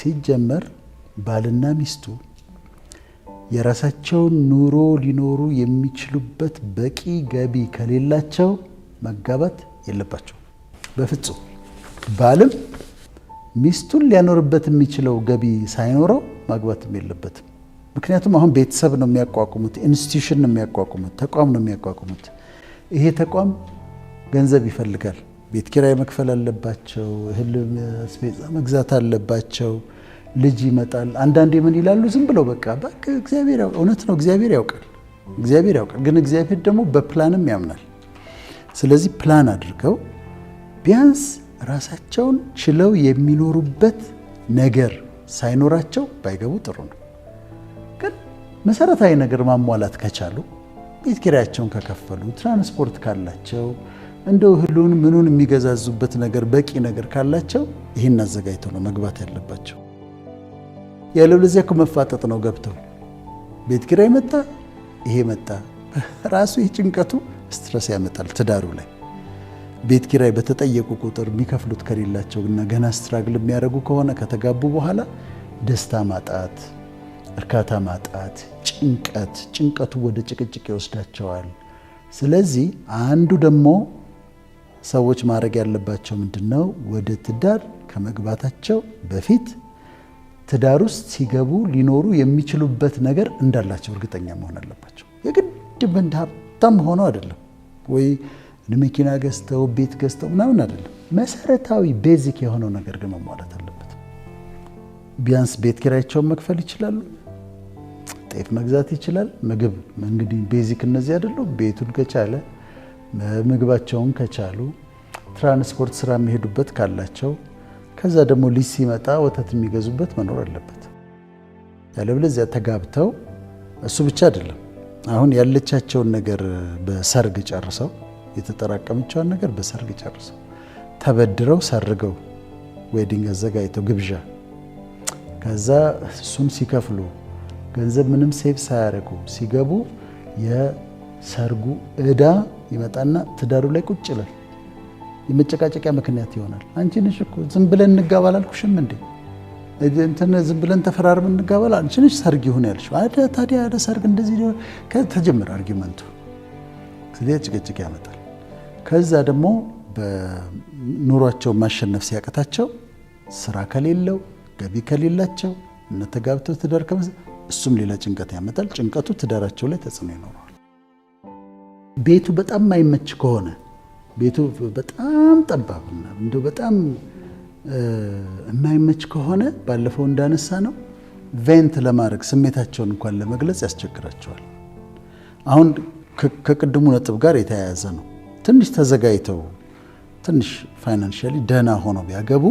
ሲጀመር ባልና ሚስቱ የራሳቸውን ኑሮ ሊኖሩ የሚችሉበት በቂ ገቢ ከሌላቸው መጋባት የለባቸው በፍጹም። ባልም ሚስቱን ሊያኖርበት የሚችለው ገቢ ሳይኖረው ማግባትም የለበትም። ምክንያቱም አሁን ቤተሰብ ነው የሚያቋቁሙት፣ ኢንስቲትዩሽን ነው የሚያቋቁሙት፣ ተቋም ነው የሚያቋቁሙት። ይሄ ተቋም ገንዘብ ይፈልጋል። ቤት ኪራይ መክፈል አለባቸው፣ እህል አስቤዛ መግዛት አለባቸው። ልጅ ይመጣል። አንዳንዴ ምን ይላሉ? ዝም ብለው በቃ እግዚአብሔር ያውቃል። እውነት ነው፣ እግዚአብሔር ያውቃል። ግን እግዚአብሔር ደግሞ በፕላንም ያምናል። ስለዚህ ፕላን አድርገው ቢያንስ ራሳቸውን ችለው የሚኖሩበት ነገር ሳይኖራቸው ባይገቡ ጥሩ ነው። ግን መሰረታዊ ነገር ማሟላት ከቻሉ፣ ቤት ኪራያቸውን ከከፈሉ፣ ትራንስፖርት ካላቸው፣ እንደው እህሉን ምኑን የሚገዛዙበት ነገር በቂ ነገር ካላቸው ይህን አዘጋጅተው ነው መግባት ያለባቸው። ያለበለዚያ እኮ መፋጠጥ ነው። ገብተው ቤት ኪራይ መጣ፣ ይሄ መጣ፣ ራሱ ይህ ጭንቀቱ ስትረስ ያመጣል ትዳሩ ላይ። ቤት ኪራይ በተጠየቁ ቁጥር የሚከፍሉት ከሌላቸው እና ገና ስትራግል የሚያደርጉ ከሆነ ከተጋቡ በኋላ ደስታ ማጣት፣ እርካታ ማጣት፣ ጭንቀቱ ወደ ጭቅጭቅ ይወስዳቸዋል። ስለዚህ አንዱ ደግሞ ሰዎች ማድረግ ያለባቸው ምንድነው? ወደ ትዳር ከመግባታቸው በፊት ትዳር ውስጥ ሲገቡ ሊኖሩ የሚችሉበት ነገር እንዳላቸው እርግጠኛ መሆን አለባቸው። የግድ በእንደ ሀብታም ሆነው አይደለም ወይ መኪና ገዝተው ቤት ገዝተው ምናምን አይደለም። መሰረታዊ ቤዚክ የሆነው ነገር ግን መሟላት አለበት። ቢያንስ ቤት ኪራያቸውን መክፈል ይችላሉ፣ ጤፍ መግዛት ይችላል። ምግብ እንግዲህ ቤዚክ እነዚህ አይደሉ። ቤቱን ከቻለ ምግባቸውን ከቻሉ፣ ትራንስፖርት ስራ የሚሄዱበት ካላቸው፣ ከዛ ደግሞ ልጅ ሲመጣ ወተት የሚገዙበት መኖር አለበት። ያለበለዚያ ተጋብተው እሱ ብቻ አይደለም አሁን ያለቻቸውን ነገር በሰርግ ጨርሰው የተጠራቀመችውን ነገር በሰርግ ጨርሰው ተበድረው ሰርገው ዌዲንግ አዘጋጅተው ግብዣ፣ ከዛ እሱን ሲከፍሉ ገንዘብ ምንም ሴቭ ሳያደርጉ ሲገቡ የሰርጉ ዕዳ ይመጣና ትዳሩ ላይ ቁጭ ይላል። የመጨቃጨቂያ ምክንያት ይሆናል። አንቺ ነሽ እኮ ዝም ብለን እንጋባ አላልኩሽም እንዴ? እንትን ዝም ብለን ተፈራርመን እንጋባ አንቺ ነሽ ሰርግ ይሁን ያልሽ። ታዲያ ሰርግ እንደዚህ ከተጀመረ አርጊመንቱ ስለዚህ ጭቅጭቅ ያመጣል። ከዛ ደግሞ በኑሯቸው ማሸነፍ ሲያቀታቸው ስራ ከሌለው ገቢ ከሌላቸው እና ተጋብተው ትዳር እሱም ሌላ ጭንቀት ያመጣል። ጭንቀቱ ትዳራቸው ላይ ተጽዕኖ ይኖረዋል። ቤቱ በጣም ማይመች ከሆነ ቤቱ በጣም ጠባብና እንደው በጣም የማይመች ከሆነ ባለፈው እንዳነሳ ነው ቬንት ለማድረግ ስሜታቸውን እንኳን ለመግለጽ ያስቸግራቸዋል። አሁን ከቅድሙ ነጥብ ጋር የተያያዘ ነው። ትንሽ ተዘጋጅተው ትንሽ ፋይናንሻሊ ደህና ሆነው ቢያገቡ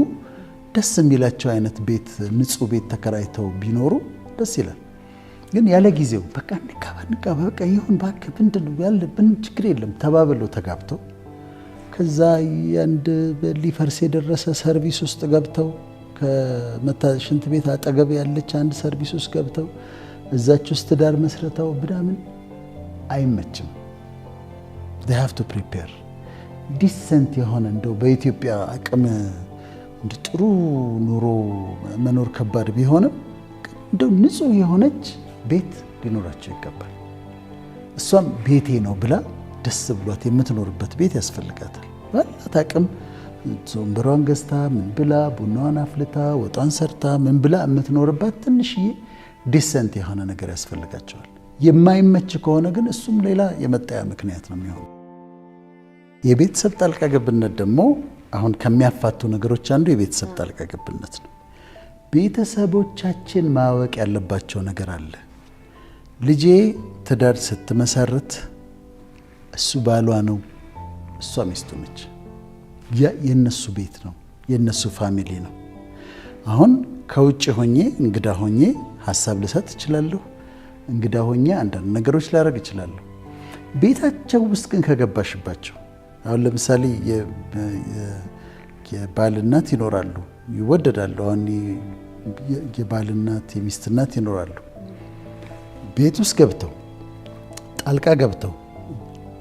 ደስ የሚላቸው አይነት ቤት ንጹህ ቤት ተከራይተው ቢኖሩ ደስ ይላል። ግን ያለ ጊዜው በቃ እንጋባ በቃ ይሁን እባክህ ምንድነው ያለብን ችግር የለም ተባብለው ተጋብተው ከዛ አንድ ሊፈርስ የደረሰ ሰርቪስ ውስጥ ገብተው ከሽንት ቤት አጠገብ ያለች አንድ ሰርቪስ ውስጥ ገብተው እዛች ውስጥ ትዳር መስርተው ብዳምን አይመችም። they have to prepare ዲሰንት የሆነ እንደው በኢትዮጵያ አቅም እንደ ጥሩ ኑሮ መኖር ከባድ ቢሆንም እንደው ንጹህ የሆነች ቤት ሊኖራቸው ይገባል። እሷም ቤቴ ነው ብላ ደስ ብሏት የምትኖርበት ቤት ያስፈልጋታል። ባላት አቅም ወንበሯን ገዝታ ምን ብላ ቡናዋን አፍልታ ወጧን ሰርታ ምን ብላ የምትኖርባት ትንሽዬ ዲሰንት የሆነ ነገር ያስፈልጋቸዋል። የማይመች ከሆነ ግን እሱም ሌላ የመጣያ ምክንያት ነው የሚሆነው። የቤተሰብ ጣልቃ ገብነት ደግሞ አሁን ከሚያፋቱ ነገሮች አንዱ የቤተሰብ ጣልቃ ገብነት ነው። ቤተሰቦቻችን ማወቅ ያለባቸው ነገር አለ። ልጄ ትዳር ስትመሰርት እሱ ባሏ ነው፣ እሷ ሚስቱ ነች። የነሱ ቤት ነው፣ የነሱ ፋሚሊ ነው። አሁን ከውጭ ሆኜ እንግዳ ሆኜ ሐሳብ ልሰጥ እችላለሁ። እንግዳ ሆኜ አንዳንድ ነገሮች ላደርግ እችላለሁ። ቤታቸው ውስጥ ግን ከገባሽባቸው አሁን ለምሳሌ የባል እናት ይኖራሉ፣ ይወደዳሉ። አሁን የባል እናት የሚስት እናት ይኖራሉ። ቤት ውስጥ ገብተው ጣልቃ ገብተው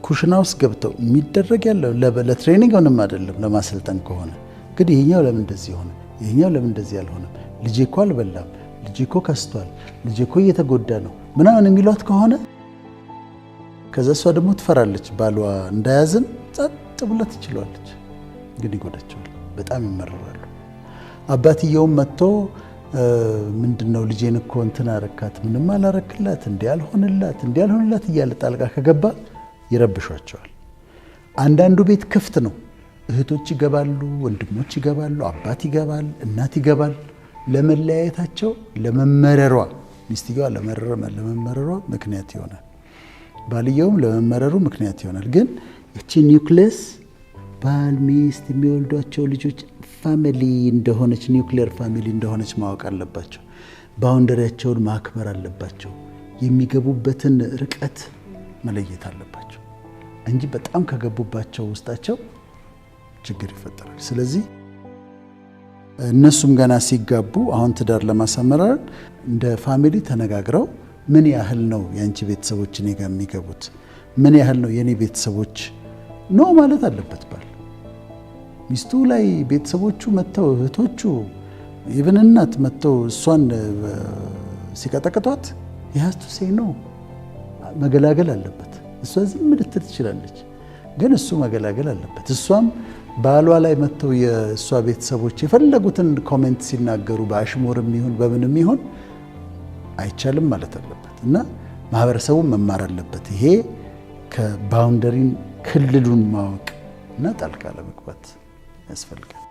ኩሽና ውስጥ ገብተው የሚደረግ ያለው ለትሬኒንግ ምንም አይደለም፣ ለማሰልጠን ከሆነ ግን ይሄኛው ለምን እንደዚህ ሆነ፣ ይሄኛው ለምን እንደዚህ አልሆነም፣ ልጄ እኮ አልበላም፣ ልጄ እኮ ከስቷል፣ ልጄ እኮ እየተጎዳ ነው ምናምን የሚሏት ከሆነ ከዛ እሷ ደግሞ ትፈራለች። ባሏ እንዳያዝን ጸጥ ብላ ትችላለች። ግን ይጎዳቸዋል፣ በጣም ይመረራሉ። አባትየውም መጥቶ ምንድነው ልጄን እኮ እንትን አረካት፣ ምንም አላረክላት፣ እንዲያልሆንላት እያለ ጣልቃ ከገባ ይረብሿቸዋል። አንዳንዱ ቤት ክፍት ነው። እህቶች ይገባሉ፣ ወንድሞች ይገባሉ፣ አባት ይገባል፣ እናት ይገባል። ለመለያየታቸው ለመመረሯ ሚስትየዋ ለመመረሯ ምክንያት ይሆናል። ባልየውም ለመመረሩ ምክንያት ይሆናል። ግን እቺ ኒውክሊየስ ባል ሚስት የሚወልዷቸው ልጆች ፋሚሊ እንደሆነች ኒውክሊየር ፋሚሊ እንደሆነች ማወቅ አለባቸው። ባውንደሪያቸውን ማክበር አለባቸው። የሚገቡበትን ርቀት መለየት አለባቸው እንጂ በጣም ከገቡባቸው ውስጣቸው ችግር ይፈጠራል። ስለዚህ እነሱም ገና ሲጋቡ አሁን ትዳር ለማሳመር እንደ ፋሚሊ ተነጋግረው ምን ያህል ነው የአንቺ ቤተሰቦች እኔ ጋር የሚገቡት፣ ምን ያህል ነው የኔ ቤተሰቦች ኖ ማለት አለበት። ባል ሚስቱ ላይ ቤተሰቦቹ መጥተው እህቶቹ ኢቭን እናት መጥተው እሷን ሲቀጠቅጧት ይሃስቱ ሴ ነው መገላገል አለበት። እሷ ዝም ልትል ትችላለች፣ ግን እሱ መገላገል አለበት። እሷም ባሏ ላይ መጥተው የእሷ ቤተሰቦች የፈለጉትን ኮሜንት ሲናገሩ በአሽሙርም ይሁን በምንም ይሁን አይቻልም ማለት አለበት እና ማህበረሰቡን መማር አለበት። ይሄ ከባውንደሪን ክልሉን ማወቅ እና ጣልቃ ለመግባት ያስፈልጋል።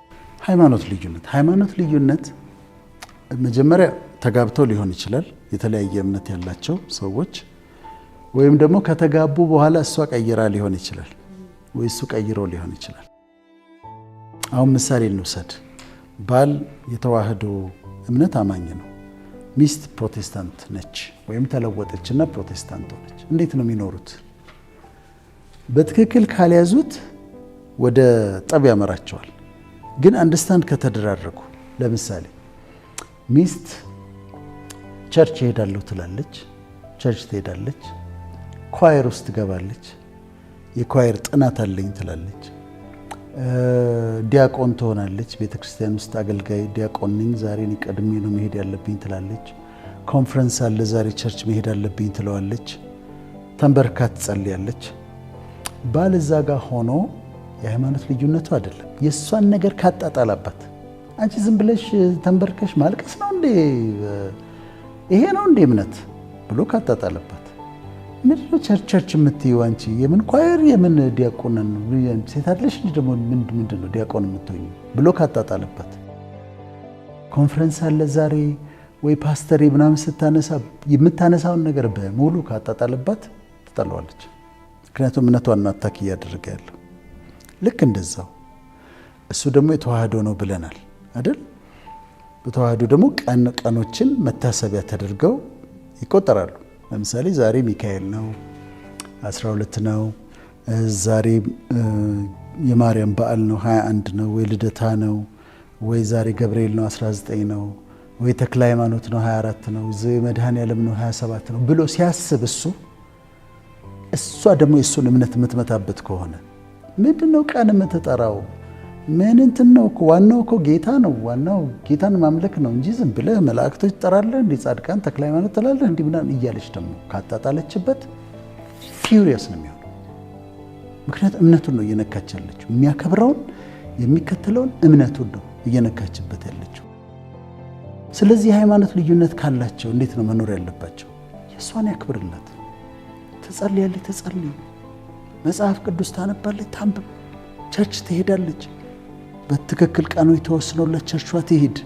ሃይማኖት ልዩነት መጀመሪያ ተጋብተው ሊሆን ይችላል፣ የተለያየ እምነት ያላቸው ሰዎች፣ ወይም ደግሞ ከተጋቡ በኋላ እሷ ቀይራ ሊሆን ይችላል ወይ እሱ ቀይሮ ሊሆን ይችላል። አሁን ምሳሌ እንውሰድ። ባል የተዋህዶ እምነት አማኝ ነው፣ ሚስት ፕሮቴስታንት ነች ወይም ተለወጠችና ፕሮቴስታንት ሆነች። እንዴት ነው የሚኖሩት? በትክክል ካልያዙት ወደ ጠብ ያመራቸዋል። ግን አንደርስታንድ ከተደራረጉ፣ ለምሳሌ ሚስት ቸርች እሄዳለሁ ትላለች፣ ቸርች ትሄዳለች፣ ኳየር ውስጥ ትገባለች፣ የኳየር ጥናት አለኝ ትላለች፣ ዲያቆን ትሆናለች፣ ቤተክርስቲያን ውስጥ አገልጋይ ዲያቆን ነኝ፣ ዛሬ ቀድሜ ነው መሄድ ያለብኝ ትላለች፣ ኮንፈረንስ አለ ዛሬ ቸርች መሄድ አለብኝ ትለዋለች፣ ተንበርካ ትጸልያለች። ባል እዛ ጋር ሆኖ የሃይማኖት ልዩነቱ አይደለም፣ የእሷን ነገር ካጣጣላባት፣ አንቺ ዝም ብለሽ ተንበርከሽ ማልቀስ ነው እንዴ? ይሄ ነው እንዴ እምነት ብሎ ካጣጣላባት፣ ምንድነው ቸርች የምትይው አንቺ? የምን ኳየር የምን ዲያቆን ነው? ሴት አይደለሽ እንዴ? ደግሞ ምንድነው ዲያቆን የምትሆኚ ብሎ ካጣጣላባት፣ ኮንፈረንስ አለ ዛሬ ወይ ፓስተር ምናምን ስታነሳ የምታነሳውን ነገር በሙሉ ካጣጣላባት ትጠላዋለች። ምክንያቱም እምነቷን አታክ እያደረገ ያለው። ልክ እንደዛው እሱ ደግሞ የተዋህዶ ነው ብለናል አይደል? በተዋህዶ ደግሞ ቀኖችን መታሰቢያ ተደርገው ይቆጠራሉ። ለምሳሌ ዛሬ ሚካኤል ነው 12 ነው፣ ዛሬ የማርያም በዓል ነው 21 ነው፣ ወይ ልደታ ነው፣ ወይ ዛሬ ገብርኤል ነው 19 ነው፣ ወይ ተክለ ሃይማኖት ነው 24 ነው፣ መድኃኔዓለም ነው 27 ነው ብሎ ሲያስብ እሷ ደግሞ የእሱን እምነት የምትመታበት ከሆነ ምንድነው ቀን የምትጠራው? ምን እንትን ነው እኮ ዋናው እኮ ጌታ ነው፣ ዋናው ጌታን ማምለክ ነው እንጂ ዝም ብለህ መላእክቶች ትጠራለህ እንዴ? ጻድቃን ተክለ ሃይማኖት ትላለህ እንዲህ ምናምን እያለች ደግሞ ካጣጣለችበት ፊውሪየስ ነው የሚሆነው። ምክንያቱም እምነቱን ነው እየነካች ያለችው። የሚያከብረውን የሚከተለውን እምነቱን ነው እየነካችበት ያለችው። ስለዚህ የሃይማኖት ልዩነት ካላቸው እንዴት ነው መኖር ያለባቸው? የእሷን ያክብርላት። ትጸልያለች፣ ትጸልይ፣ መጽሐፍ ቅዱስ ታነባለች፣ ታንብብ፣ ቸርች ትሄዳለች፣ በትክክል ቀኖች ተወስኖላት ቸርቿ ትሄድ።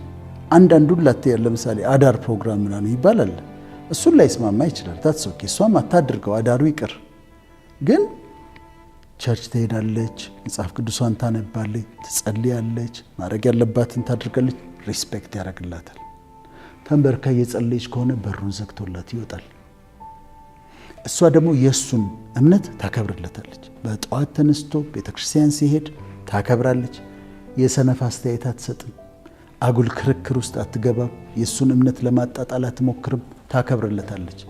አንዳንዱን ላትሄድ ለምሳሌ አዳር ፕሮግራም ምናምን ይባላል። እሱን ላይ ስማማ ይችላል። ታትስ ኦኬ። እሷም አታድርገው፣ አዳሩ ይቅር። ግን ቸርች ትሄዳለች፣ መጽሐፍ ቅዱሷን ታነባለች፣ ትጸልያለች፣ ማድረግ ያለባትን ታድርጋለች። ሪስፔክት ያደርግላታል። ተንበርካ እየጸለየች ከሆነ በሩን ዘግቶላት ይወጣል። እሷ ደግሞ የእሱን እምነት ታከብርለታለች። በጠዋት ተነስቶ ቤተክርስቲያን ሲሄድ ታከብራለች። የሰነፍ አስተያየት አትሰጥም። አጉል ክርክር ውስጥ አትገባም። የእሱን እምነት ለማጣጣል አትሞክርም። ታከብርለታለች።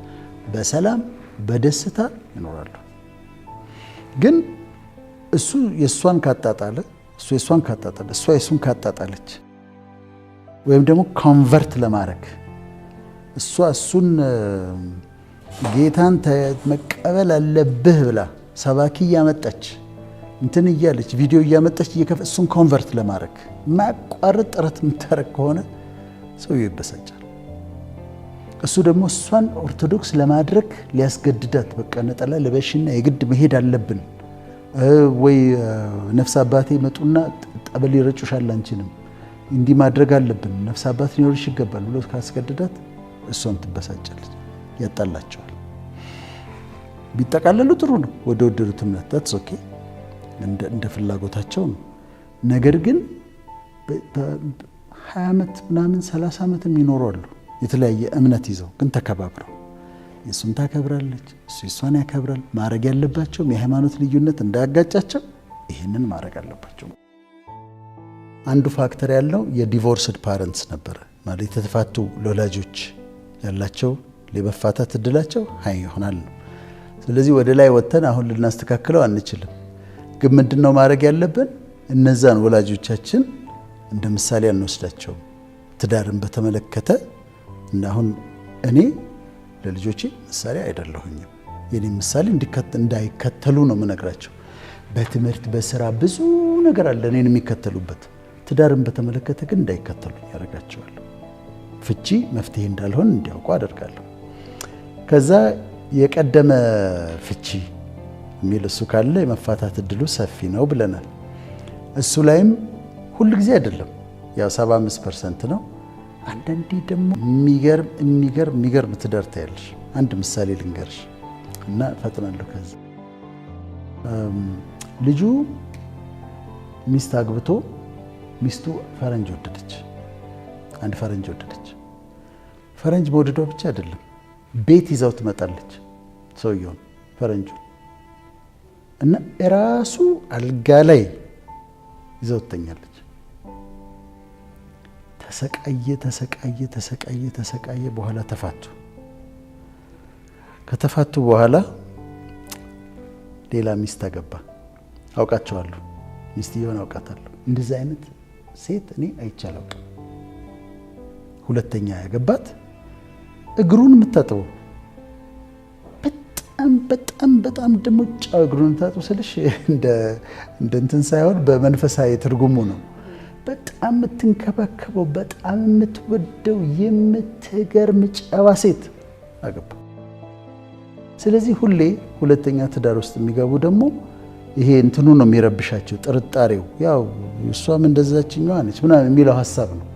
በሰላም በደስታ ይኖራሉ። ግን እሱ የእሷን ካጣጣለ፣ እሱ የእሷን ካጣጣለ፣ እሷ የእሱን ካጣጣለች ወይም ደግሞ ኮንቨርት ለማድረግ እሱን ጌታን መቀበል አለብህ ብላ ሰባኪ እያመጣች እንትን እያለች ቪዲዮ እያመጣች እሱን ኮንቨርት ለማድረግ ማቋረጥ ጥረት የምታረግ ከሆነ ሰውየው ይበሳጫል። እሱ ደግሞ እሷን ኦርቶዶክስ ለማድረግ ሊያስገድዳት በቃ ነጠላ ለበሽና የግድ መሄድ አለብን ወይ ነፍስ አባቴ መጡና ጠበል ይረጩሻል አንቺንም እንዲህ ማድረግ አለብን ነፍስ አባት ሊኖርሽ ይገባል ብሎ ካስገድዳት እሷም ትበሳጫለች፣ ያጣላቸዋል። ቢጠቃለሉ ጥሩ ነው፣ ወደ ወደዱት እምነት that's okay እንደ ፍላጎታቸው ነው። ነገር ግን 20 ዓመት ምናምን 30 ዓመት የሚኖሩ አሉ የተለያየ እምነት ይዘው ግን ተከባብረው የሱን ታከብራለች እሱ እሷን ያከብራል። ማድረግ ያለባቸው የሃይማኖት ልዩነት እንዳያጋጫቸው ይሄንን ማድረግ አለባቸው። አንዱ ፋክተር ያለው የዲቮርስድ ፓረንትስ ነበር ማለት የተፋቱ ወላጆች ያላቸው ለመፋታት እድላቸው ሃይ ይሆናል። ስለዚህ ወደ ላይ ወተን አሁን ልናስተካክለው አንችልም። ግን ምንድነው ማድረግ ያለብን? እነዛን ወላጆቻችን እንደ ምሳሌ አንወስዳቸው። ትዳርን በተመለከተ እና አሁን እኔ ለልጆቼ ምሳሌ አይደለሁኝም። የኔ ምሳሌ እንዳይከተሉ ነው የምነግራቸው። በትምህርት በስራ ብዙ ነገር አለ እኔን የሚከተሉበት። ትዳርን በተመለከተ ግን እንዳይከተሉ ያደርጋቸዋል። ፍቺ መፍትሄ እንዳልሆን እንዲያውቁ አደርጋለሁ። ከዛ የቀደመ ፍቺ የሚል እሱ ካለ የመፋታት እድሉ ሰፊ ነው ብለናል። እሱ ላይም ሁሉ ጊዜ አይደለም ያው 75% ነው። አንዳንዴ ደግሞ የሚገርም ትዳር ታያለሽ። አንድ ምሳሌ ልንገርሽ እና ፈጥናለሁ። ከዛ ልጁ ሚስት አግብቶ ሚስቱ ፈረንጅ ወደደች። አንድ ፈረንጅ ወደደች። ፈረንጅ መውደዷ ብቻ አይደለም ቤት ይዛው ትመጣለች ሰውየውን ፈረንጁ እና እራሱ አልጋ ላይ ይዛው ትተኛለች። ተሰቃየ በኋላ ተፋቱ። ከተፋቱ በኋላ ሌላ ሚስት አገባ። አውቃቸዋለሁ፣ ሚስትየውን አውቃታለሁ። እንደዚህ አይነት ሴት እኔ አይቻለሁ። ሁለተኛ ያገባት እግሩን የምታጥበው በጣም ደሞ ጫው እግሩን ታጥበው ስልሽ እንደ እንትን ሳይሆን በመንፈሳዊ ትርጉሙ ነው። በጣም የምትንከባከበው በጣም የምትወደው የምትገርም ጨዋ ሴት አገባ። ስለዚህ ሁሌ ሁለተኛ ትዳር ውስጥ የሚገቡ ደግሞ ይሄ እንትኑ ነው የሚረብሻቸው፣ ጥርጣሬው ያው እሷም እንደዛችኛዋ ነች ምናምን የሚለው ሐሳብ ነው።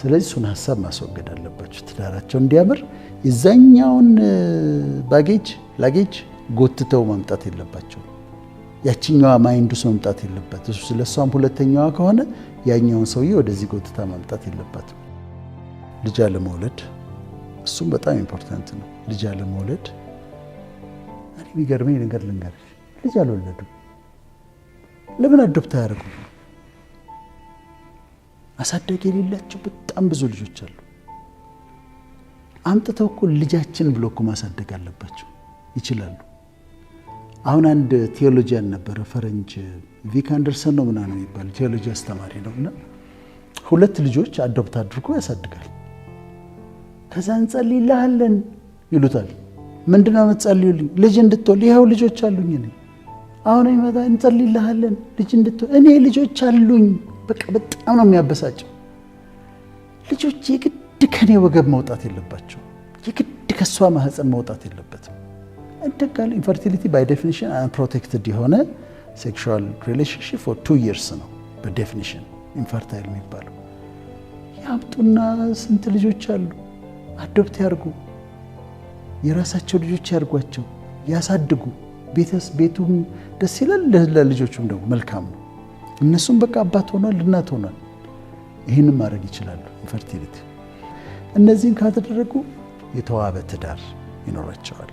ስለዚህ እሱን ሐሳብ ማስወገድ አለባቸው። ትዳራቸው እንዲያምር የዛኛውን ላጌጅ ጎትተው ማምጣት የለባቸው። ያችኛዋ ማይንድ ውስጥ መምጣት የለበት። እሱ ስለሷም ሁለተኛዋ ከሆነ ያኛውን ሰውዬ ወደዚህ ጎትታ ማምጣት የለባትም። ልጅ አለመውለድ እሱም በጣም ኢምፖርታንት ነው። ልጅ አለመውለድ እኔ የሚገርመኝ ነገር ልንገርሽ፣ ልጅ አልወለዱም። ለምን አዶፕት አያደርጉም? አሳዳጊ የሌላቸው በጣም ብዙ ልጆች አሉ። አምጥተው እኮ ልጃችን ብሎ እኮ ማሳደግ አለባቸው። ይችላሉ። አሁን አንድ ቴዎሎጂያን ነበረ ፈረንጅ ቪክ አንደርሰን ነው ምናምን የሚባል ቴዎሎጂ አስተማሪ ነውና 2 ልጆች አዶፕት አድርጎ ያሳድጋል። ከዛ እንጸልይልሃለን ይሉታል። ምንድነው የምትጸልዩልኝ? ልጅ እንድትወልድ። ይኸው ልጆች አሉኝ እኔ አሁን ይመጣ እንጸልይልሃለን ልጅ እንድትወልድ። እኔ ልጆች አሉኝ። በቃ በጣም ነው የሚያበሳጨው። ልጆች የግድ ከኔ ወገብ መውጣት የለባቸው። የግድ ከሷ ማህፀን መውጣት የለበትም። እንደቃል ኢንፈርቲሊቲ ባይ ዴፊኒሽን አንፕሮቴክትድ የሆነ ሴክሹዋል ሪሌሽንሺፕ ፎር 2 years ነው በዴፊኒሽን ኢንፈርታይል የሚባለው። ያምጡና ስንት ልጆች አሉ አዶፕት ያርጉ፣ የራሳቸው ልጆች ያርጓቸው፣ ያሳድጉ። ቤቱም ደስ ይላል፣ ለልጆቹም ደግሞ መልካም ነው። እነሱም በቃ አባት ሆኗል እናት ሆኗል። ይህንን ማድረግ ይችላሉ። ኢንፈርቲሊቲ እነዚህን ካተደረጉ የተዋበ ትዳር ይኖራቸዋል።